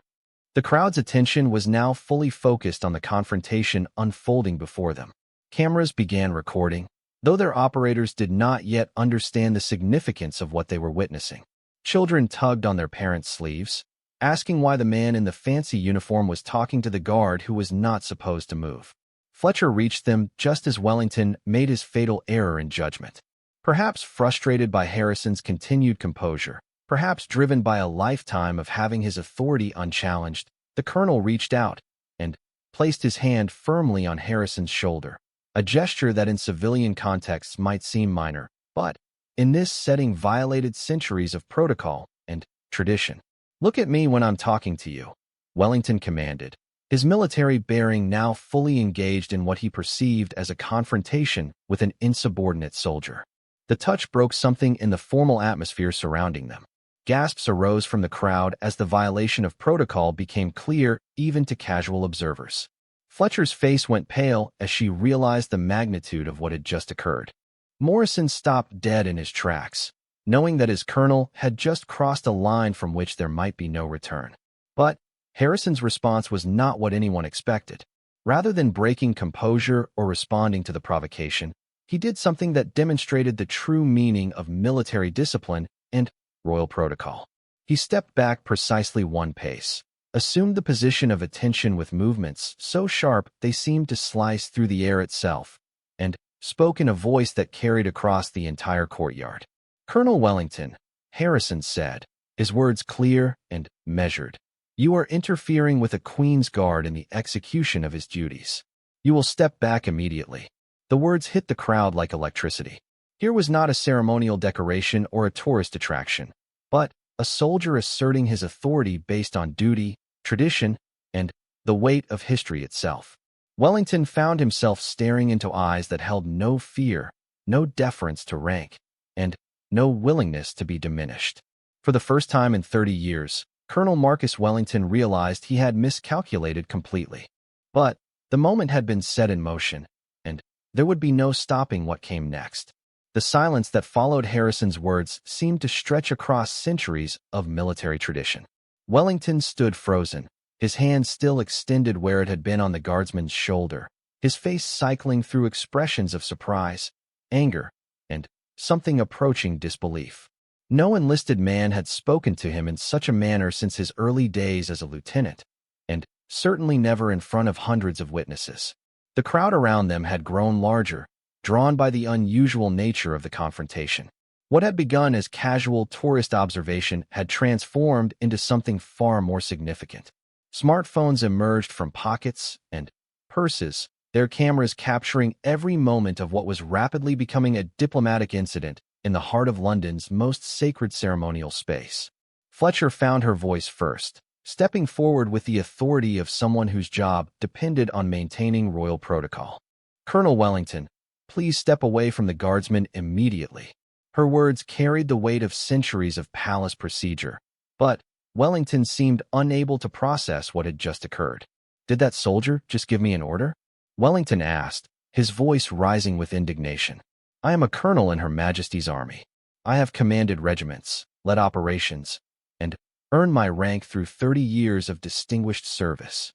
The crowd's attention was now fully focused on the confrontation unfolding before them. Cameras began recording, though their operators did not yet understand the significance of what they were witnessing. Children tugged on their parents' sleeves, asking why the man in the fancy uniform was talking to the guard who was not supposed to move. Fletcher reached them just as Wellington made his fatal error in judgment. Perhaps frustrated by Harrison's continued composure, perhaps driven by a lifetime of having his authority unchallenged, the colonel reached out and placed his hand firmly on Harrison's shoulder, a gesture that in civilian contexts might seem minor, but in this setting violated centuries of protocol and tradition. Look at me when I'm talking to you, Wellington commanded, his military bearing now fully engaged in what he perceived as a confrontation with an insubordinate soldier. The touch broke something in the formal atmosphere surrounding them. Gasps arose from the crowd as the violation of protocol became clear even to casual observers. Fletcher's face went pale as she realized the magnitude of what had just occurred. Morrison stopped dead in his tracks, knowing that his colonel had just crossed a line from which there might be no return. But Harrison's response was not what anyone expected. Rather than breaking composure or responding to the provocation, he did something that demonstrated the true meaning of military discipline and royal protocol. He stepped back precisely one pace, assumed the position of attention with movements so sharp they seemed to slice through the air itself, and spoke in a voice that carried across the entire courtyard. Colonel Wellington, Harrison said, his words clear and measured. You are interfering with a Queen's Guard in the execution of his duties. You will step back immediately. The words hit the crowd like electricity. Here was not a ceremonial decoration or a tourist attraction, but a soldier asserting his authority based on duty, tradition, and the weight of history itself. Wellington found himself staring into eyes that held no fear, no deference to rank, and no willingness to be diminished. For the first time in 30 years, Colonel Marcus Wellington realized he had miscalculated completely. But the moment had been set in motion, and there would be no stopping what came next. The silence that followed Harrison's words seemed to stretch across centuries of military tradition. Wellington stood frozen, his hand still extended where it had been on the guardsman's shoulder, his face cycling through expressions of surprise, anger, and something approaching disbelief. No enlisted man had spoken to him in such a manner since his early days as a lieutenant, and certainly never in front of hundreds of witnesses. The crowd around them had grown larger, drawn by the unusual nature of the confrontation. What had begun as casual tourist observation had transformed into something far more significant. Smartphones emerged from pockets and purses, their cameras capturing every moment of what was rapidly becoming a diplomatic incident in the heart of London's most sacred ceremonial space. Fletcher found her voice first, stepping forward with the authority of someone whose job depended on maintaining royal protocol. Colonel Wellington, please step away from the guardsman immediately. Her words carried the weight of centuries of palace procedure, but Wellington seemed unable to process what had just occurred. Did that soldier just give me an order? Wellington asked, his voice rising with indignation. I am a colonel in Her Majesty's army. I have commanded regiments, led operations, and earned my rank through 30 years of distinguished service.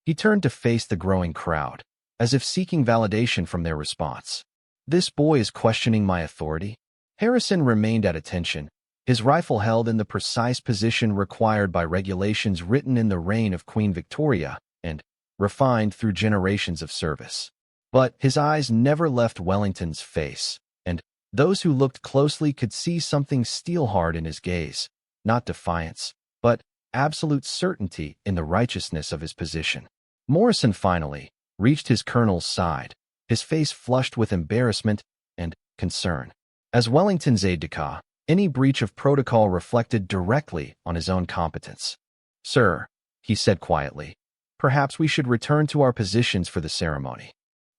He turned to face the growing crowd, as if seeking validation from their response. This boy is questioning my authority? Harrison remained at attention, his rifle held in the precise position required by regulations written in the reign of Queen Victoria and refined through generations of service. But his eyes never left Wellington's face, and those who looked closely could see something steel-hard in his gaze, not defiance, but absolute certainty in the righteousness of his position. Morrison finally reached his colonel's side, his face flushed with embarrassment and concern. As Wellington's aide-de-camp, any breach of protocol reflected directly on his own competence. Sir, he said quietly, perhaps we should return to our positions for the ceremony.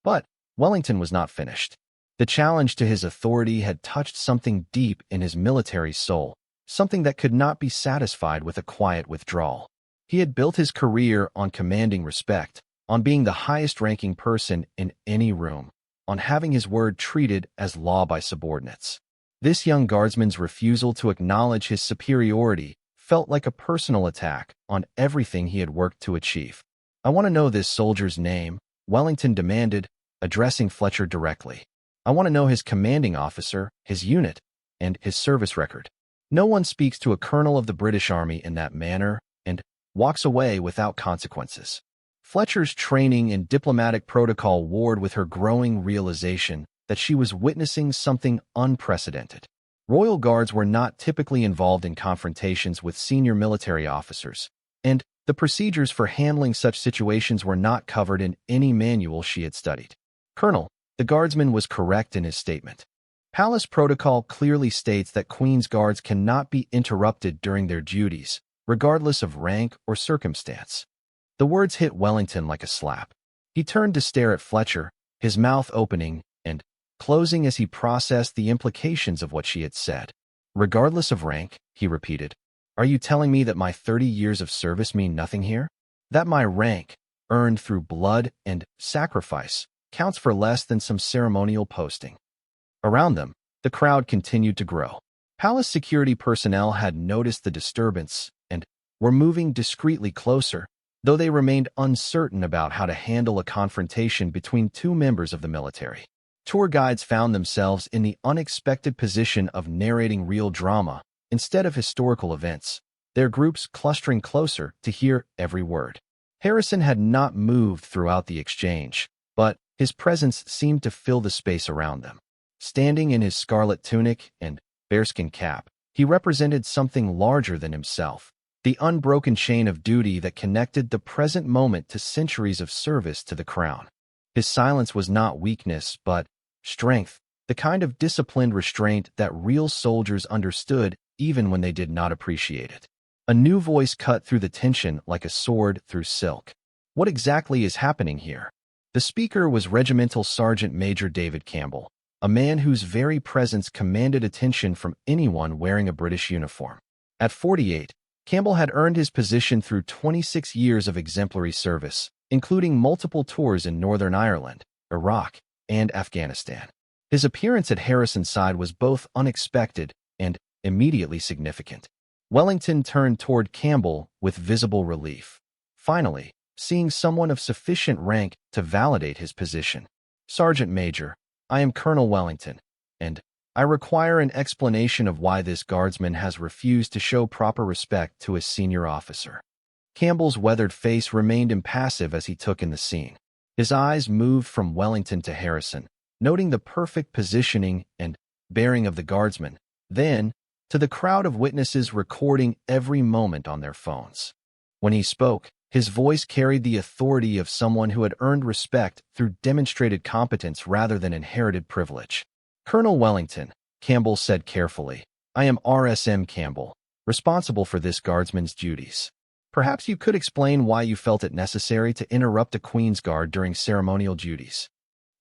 But Wellington was not finished. The challenge to his authority had touched something deep in his military soul, something that could not be satisfied with a quiet withdrawal. He had built his career on commanding respect, on being the highest-ranking person in any room, on having his word treated as law by subordinates. This young guardsman's refusal to acknowledge his superiority felt like a personal attack on everything he had worked to achieve. "I want to know this soldier's name," Wellington demanded, addressing Fletcher directly. "I want to know his commanding officer, his unit, and his service record." No one speaks to a colonel of the British Army in that manner and walks away without consequences. Fletcher's training in diplomatic protocol warred with her growing realization that she was witnessing something unprecedented. Royal Guards were not typically involved in confrontations with senior military officers, and the procedures for handling such situations were not covered in any manual she had studied. "Colonel," the guardsman was correct in his statement. "Palace protocol clearly states that Queen's Guards cannot be interrupted during their duties, regardless of rank or circumstance." The words hit Wellington like a slap. He turned to stare at Fletcher, his mouth opening and closing as he processed the implications of what she had said. "Regardless of rank," he repeated. "Are you telling me that my 30 years of service mean nothing here? That my rank, earned through blood and sacrifice, counts for less than some ceremonial posting?" Around them, the crowd continued to grow. Palace security personnel had noticed the disturbance and were moving discreetly closer, though they remained uncertain about how to handle a confrontation between two members of the military. Tour guides found themselves in the unexpected position of narrating real drama instead of historical events, their groups clustering closer to hear every word. Harrison had not moved throughout the exchange, but his presence seemed to fill the space around them. Standing in his scarlet tunic and bearskin cap, he represented something larger than himself, the unbroken chain of duty that connected the present moment to centuries of service to the crown. His silence was not weakness, but strength, the kind of disciplined restraint that real soldiers understood even when they did not appreciate it. A new voice cut through the tension like a sword through silk. "What exactly is happening here?" The speaker was Regimental Sergeant Major David Campbell, a man whose very presence commanded attention from anyone wearing a British uniform. At 48, Campbell had earned his position through 26 years of exemplary service, including multiple tours in Northern Ireland, Iraq, and Afghanistan. His appearance at Harrison's side was both unexpected and immediately significant. Wellington turned toward Campbell with visible relief, finally seeing someone of sufficient rank to validate his position. "Sergeant Major, I am Colonel Wellington, and I require an explanation of why this guardsman has refused to show proper respect to his senior officer." Campbell's weathered face remained impassive as he took in the scene. His eyes moved from Wellington to Harrison, noting the perfect positioning and bearing of the guardsman, then to the crowd of witnesses recording every moment on their phones. When he spoke, his voice carried the authority of someone who had earned respect through demonstrated competence rather than inherited privilege. "Colonel Wellington," Campbell said carefully, "I am RSM Campbell, responsible for this guardsman's duties. Perhaps you could explain why you felt it necessary to interrupt a Queen's Guard during ceremonial duties."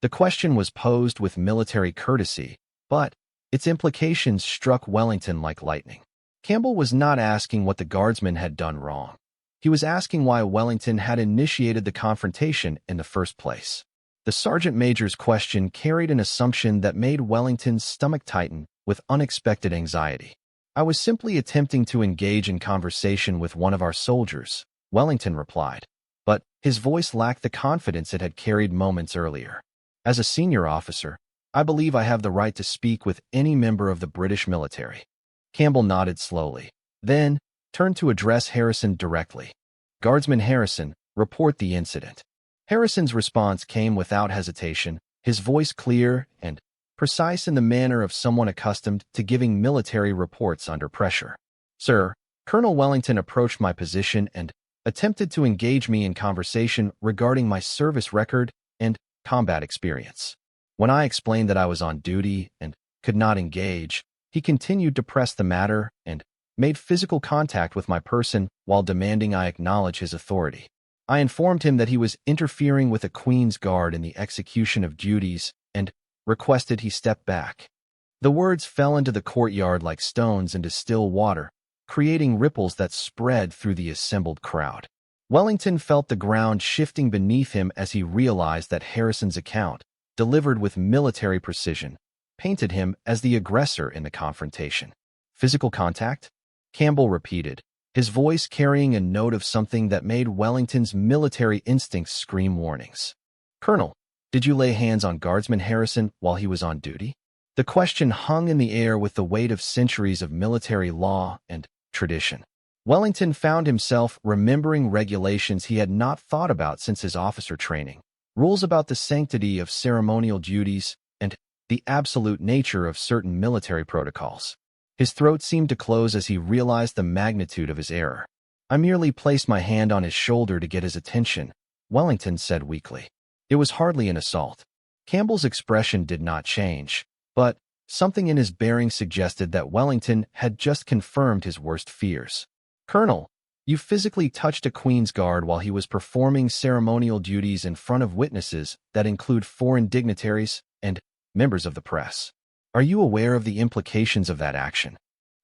The question was posed with military courtesy, but its implications struck Wellington like lightning. Campbell was not asking what the guardsman had done wrong. He was asking why Wellington had initiated the confrontation in the first place. The sergeant major's question carried an assumption that made Wellington's stomach tighten with unexpected anxiety. "I was simply attempting to engage in conversation with one of our soldiers," Wellington replied, but his voice lacked the confidence it had carried moments earlier. "As a senior officer, I believe I have the right to speak with any member of the British military." Campbell nodded slowly, then turned to address Harrison directly. "Guardsman Harrison, report the incident." Harrison's response came without hesitation, his voice clear and precise in the manner of someone accustomed to giving military reports under pressure. "Sir, Colonel Wellington approached my position and attempted to engage me in conversation regarding my service record and combat experience. When I explained that I was on duty and could not engage, he continued to press the matter and made physical contact with my person while demanding I acknowledge his authority. I informed him that he was interfering with a Queen's Guard in the execution of duties and requested he step back." The words fell into the courtyard like stones into still water, creating ripples that spread through the assembled crowd. Wellington felt the ground shifting beneath him as he realized that Harrison's account, delivered with military precision, painted him as the aggressor in the confrontation. Physical contact? Campbell repeated, his voice carrying a note of something that made Wellington's military instincts scream warnings. Colonel, did you lay hands on Guardsman Harrison while he was on duty? The question hung in the air with the weight of centuries of military law and tradition. Wellington found himself remembering regulations he had not thought about since his officer training, rules about the sanctity of ceremonial duties, and the absolute nature of certain military protocols. His throat seemed to close as he realized the magnitude of his error. I merely placed my hand on his shoulder to get his attention, Wellington said weakly. It was hardly an assault. Campbell's expression did not change, but something in his bearing suggested that Wellington had just confirmed his worst fears. Colonel, you physically touched a Queen's Guard while he was performing ceremonial duties in front of witnesses that include foreign dignitaries and members of the press. Are you aware of the implications of that action?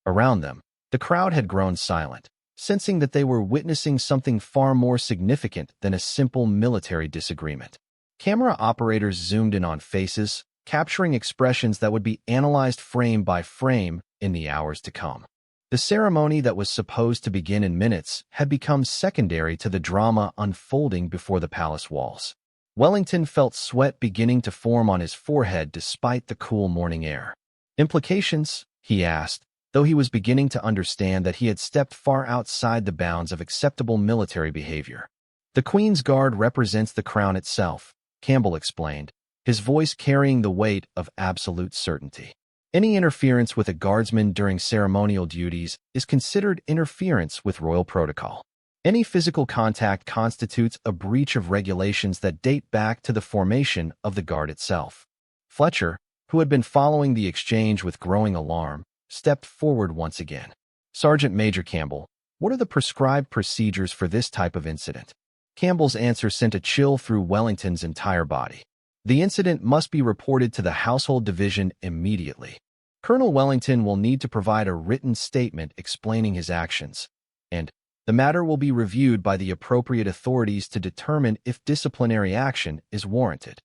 Around them, the crowd had grown silent, sensing that they were witnessing something far more significant than a simple military disagreement. Camera operators zoomed in on faces, capturing expressions that would be analyzed frame by frame in the hours to come. The ceremony that was supposed to begin in minutes had become secondary to the drama unfolding before the palace walls. Wellington felt sweat beginning to form on his forehead despite the cool morning air. Implications? He asked, though he was beginning to understand that he had stepped far outside the bounds of acceptable military behavior. The Queen's Guard represents the crown itself, Campbell explained, his voice carrying the weight of absolute certainty. Any interference with a guardsman during ceremonial duties is considered interference with royal protocol. Any physical contact constitutes a breach of regulations that date back to the formation of the Guard itself. Fletcher, who had been following the exchange with growing alarm, stepped forward once again. Sergeant Major Campbell, what are the prescribed procedures for this type of incident? Campbell's answer sent a chill through Wellington's entire body. The incident must be reported to the Household Division immediately. Colonel Wellington will need to provide a written statement explaining his actions, and the matter will be reviewed by the appropriate authorities to determine if disciplinary action is warranted.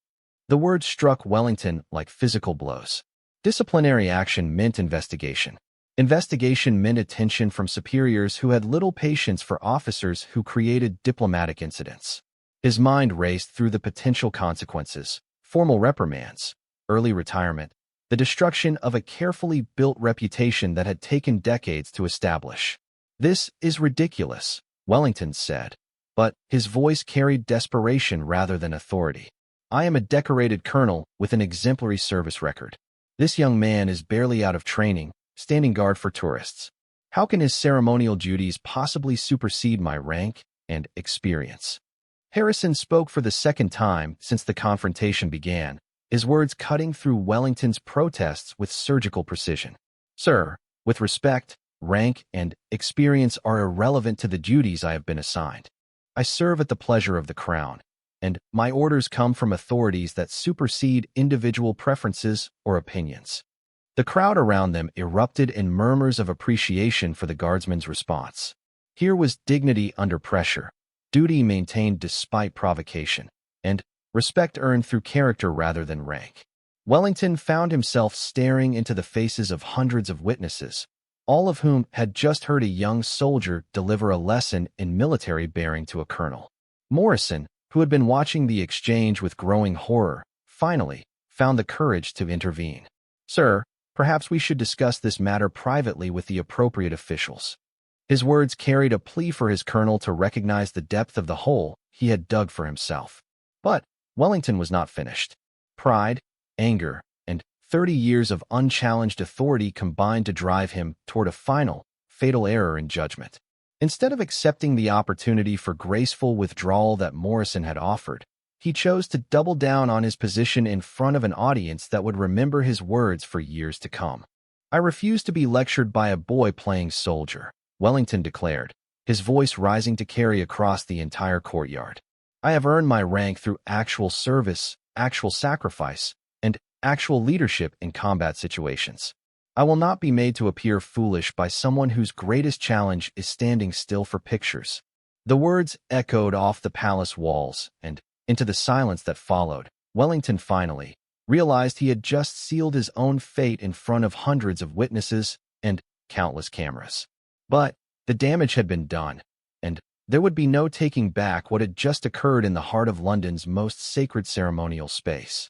The word struck Wellington like physical blows. Disciplinary action meant investigation. Investigation meant attention from superiors who had little patience for officers who created diplomatic incidents. His mind raced through the potential consequences: formal reprimands, early retirement, the destruction of a carefully built reputation that had taken decades to establish. This is ridiculous, Wellington said, but his voice carried desperation rather than authority. I am a decorated colonel with an exemplary service record. This young man is barely out of training, standing guard for tourists. How can his ceremonial duties possibly supersede my rank and experience? Harrison spoke for the second time since the confrontation began, his words cutting through Wellington's protests with surgical precision. Sir, with respect, rank and experience are irrelevant to the duties I have been assigned. I serve at the pleasure of the Crown, and my orders come from authorities that supersede individual preferences or opinions. The crowd around them erupted in murmurs of appreciation for the guardsman's response. Here was dignity under pressure, duty maintained despite provocation, and respect earned through character rather than rank. Wellington found himself staring into the faces of hundreds of witnesses, all of whom had just heard a young soldier deliver a lesson in military bearing to a colonel. Morrison, who had been watching the exchange with growing horror, finally found the courage to intervene. Sir, perhaps we should discuss this matter privately with the appropriate officials. His words carried a plea for his colonel to recognize the depth of the hole he had dug for himself. But Wellington was not finished. Pride, anger, and 30 years of unchallenged authority combined to drive him toward a final, fatal error in judgment. Instead of accepting the opportunity for graceful withdrawal that Morrison had offered, he chose to double down on his position in front of an audience that would remember his words for years to come. I refuse to be lectured by a boy playing soldier, Wellington declared, his voice rising to carry across the entire courtyard. I have earned my rank through actual service, actual sacrifice, and actual leadership in combat situations. I will not be made to appear foolish by someone whose greatest challenge is standing still for pictures. The words echoed off the palace walls, and, into the silence that followed, Wellington finally realized he had just sealed his own fate in front of hundreds of witnesses and countless cameras. But the damage had been done, and there would be no taking back what had just occurred in the heart of London's most sacred ceremonial space.